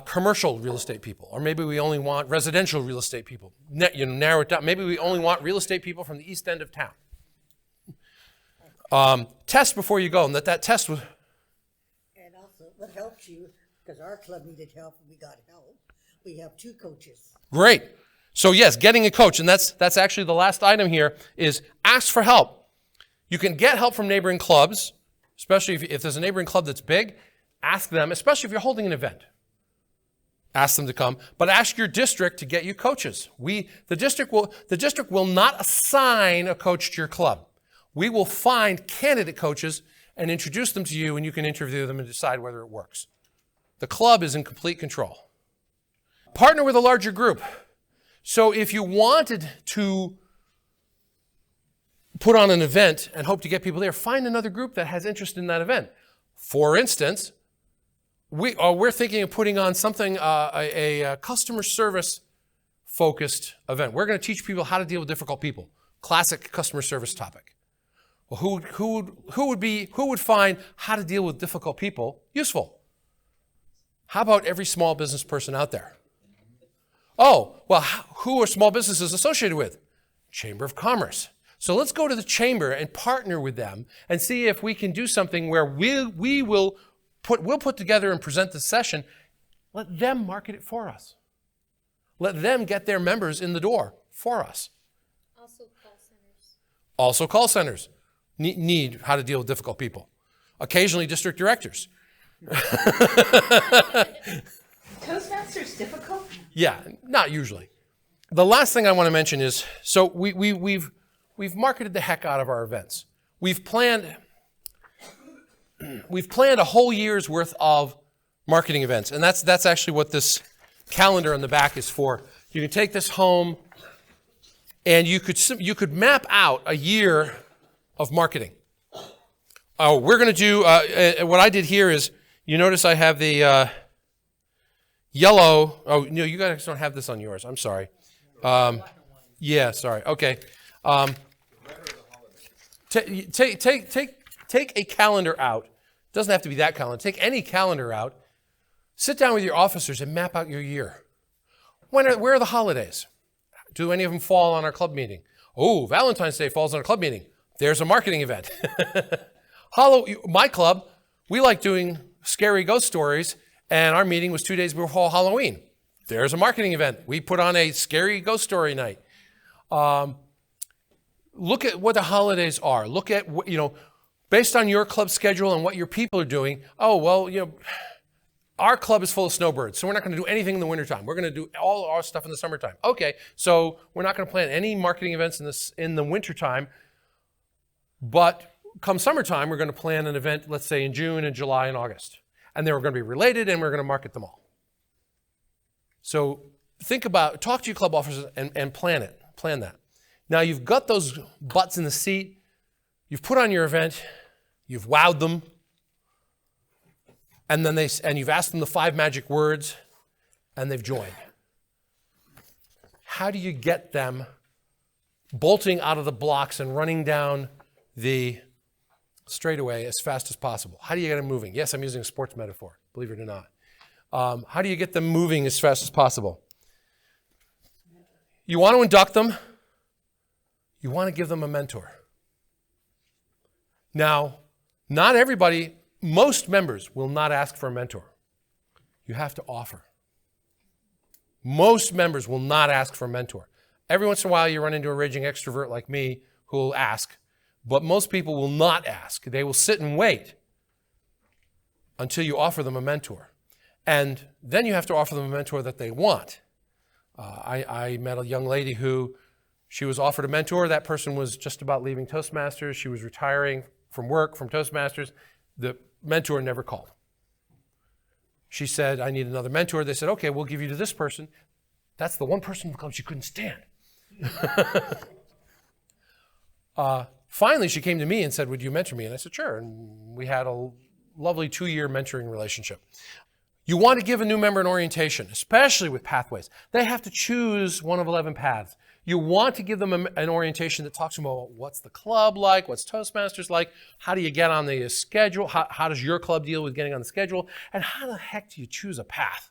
commercial real estate people, or maybe we only want residential real estate people. Narrow it down. Maybe we only want real estate people from the east end of town. Test before you go, and that test was. And also, what helps you, because our club needed help and we got help, we have 2 coaches. Great. So yes, getting a coach, and that's actually the last item here, is ask for help. You can get help from neighboring clubs, especially if there's a neighboring club that's big. Ask them, especially if you're holding an event. Ask them to come, but ask your district to get you coaches. The district will not assign a coach to your club. We will find candidate coaches and introduce them to you, and you can interview them and decide whether it works. The club is in complete control. Partner with a larger group. So if you wanted to put on an event and hope to get people there, find another group that has interest in that event. For instance, we're thinking of putting on something, a customer service focused event. We're going to teach people how to deal with difficult people. Classic customer service topic. Well, who would find how to deal with difficult people useful? How about every small business person out there? Oh, well, who are small businesses associated with? Chamber of Commerce. So let's go to the chamber and partner with them and see if we can do something where we'll put together and present the session. Let them market it for us. Let them get their members in the door for us. Also call centers need how to deal with difficult people. Occasionally district directors. Toastmasters difficult? Yeah, not usually. The last thing I want to mention is, so we've marketed the heck out of our events. We've planned a whole year's worth of marketing events, and that's actually what this calendar on the back is for. You can take this home, and you could map out a year of marketing. Oh, we're going to do what I did here is, you notice I have the yellow. Oh no, you guys don't have this on yours. I'm sorry. Yeah, sorry. Okay. Take a calendar out. Doesn't have to be that calendar. Take any calendar out. Sit down with your officers and map out your year. Where are the holidays? Do any of them fall on our club meeting? Oh, Valentine's Day falls on a club meeting. There's a marketing event. My club, we like doing scary ghost stories, and our meeting was 2 days before Halloween. There's a marketing event. We put on a scary ghost story night. Look at what the holidays are. Look at, based on your club schedule and what your people are doing. Oh, well, our club is full of snowbirds, so we're not going to do anything in the wintertime. We're going to do all our stuff in the summertime. Okay, so we're not going to plan any marketing events in the wintertime, but come summertime, we're going to plan an event, let's say in June and July and August. And they're going to be related, and we're going to market them all. So talk to your club officers and plan that. Now you've got those butts in the seat, you've put on your event, you've wowed them, and then you've asked them the 5 magic words, and they've joined. How do you get them bolting out of the blocks and running down the straightaway as fast as possible? How do you get them moving? Yes, I'm using a sports metaphor, believe it or not. How do you get them moving as fast as possible? You want to induct them. You want to give them a mentor. Now, not everybody, most members will not ask for a mentor. You have to offer. Most members will not ask for a mentor. Every once in a while, you run into a raging extrovert like me who will ask, but most people will not ask. They will sit and wait until you offer them a mentor. And then you have to offer them a mentor that they want. I met a young lady who, she was offered a mentor. That person was just about leaving Toastmasters. She was retiring from work, from Toastmasters. The mentor never called. She said, I need another mentor. They said, okay, we'll give you to this person. That's the one person in the club she couldn't stand. Finally, she came to me and said, would you mentor me? And I said, sure. And we had a lovely 2-year mentoring relationship. You want to give a new member an orientation, especially with pathways. They have to choose one of 11 paths. You want to give them an orientation that talks about what's the club like, what's Toastmasters like, how do you get on the schedule, how does your club deal with getting on the schedule, and how the heck do you choose a path?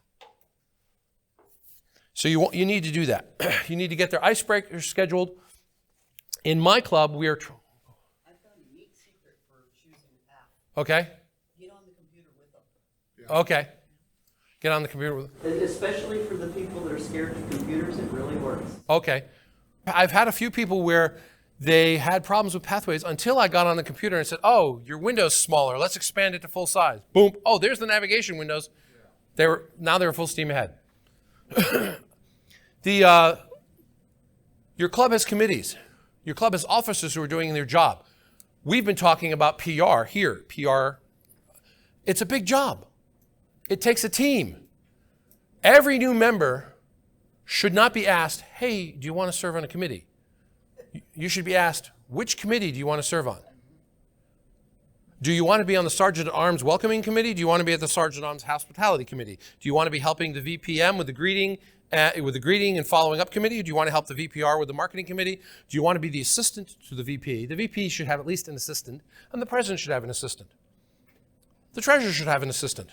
So you need to do that. You need to get their icebreakers scheduled. In my club, we are... I found a neat secret for choosing a path. Okay. Get on the computer with them. Okay. Get on the computer with... Especially for the people that are scared of computers, it really works. Okay. I've had a few people where they had problems with pathways until I got on the computer and said, oh, your window's smaller. Let's expand it to full size. Boom. Oh, there's the navigation windows. Now they were full steam ahead. Your club has committees. Your club has officers who are doing their job. We've been talking about PR here. PR, it's a big job. It takes a team. Every new member should not be asked, hey, do you want to serve on a committee? You should be asked, which committee do you want to serve on? Do you want to be on the Sergeant at Arms Welcoming Committee? Do you want to be at the Sergeant at Arms Hospitality Committee? Do you want to be helping the VPM with the greeting and following up committee? Do you want to help the VPR with the marketing committee? Do you want to be the assistant to the VP? The VP should have at least an assistant, and the president should have an assistant. The treasurer should have an assistant.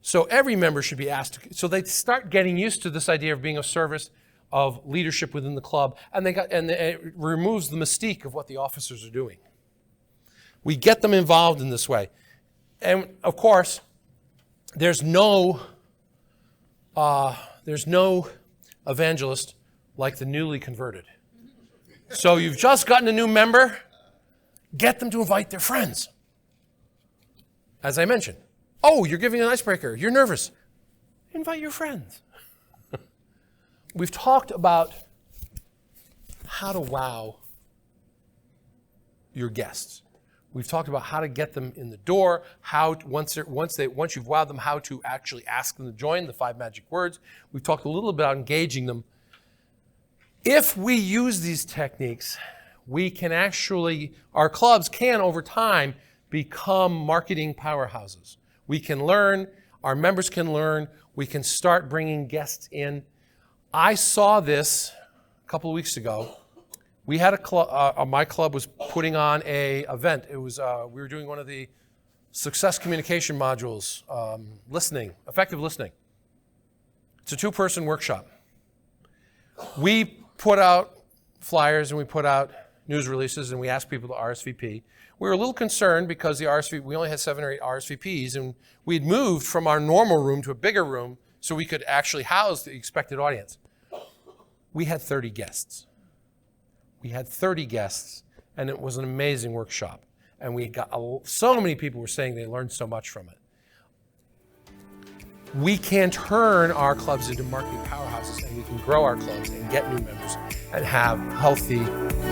So every member should be asked, so they start getting used to this idea of being of service, of leadership within the club, and it removes the mystique of what the officers are doing. We get them involved in this way. And of course, there's no evangelist like the newly converted. So you've just gotten a new member, get them to invite their friends. As I mentioned, oh, you're giving an icebreaker, you're nervous. Invite your friends. We've talked about how to wow your guests. We've talked about how to get them in the door, once you've wowed them, how to actually ask them to join, the 5 magic words. We've talked a little bit about engaging them. If we use these techniques, our clubs can over time become marketing powerhouses. We can learn, our members can learn, we can start bringing guests in. I saw this a couple of weeks ago. We had a club, my club was putting on an event. It was, we were doing one of the success communication modules, effective listening. It's a 2-person workshop. We put out flyers and we put out news releases and we asked people to RSVP. We were a little concerned because we only had 7 or 8 RSVPs, and we had moved from our normal room to a bigger room so we could actually house the expected audience. We had 30 guests. We had 30 guests, and it was an amazing workshop. And we got so many people were saying they learned so much from it. we can turn our clubs into marketing powerhouses, and we can grow our clubs and get new members and have healthy,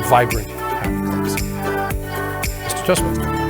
vibrant, happy clubs. Mr. Toastmaster.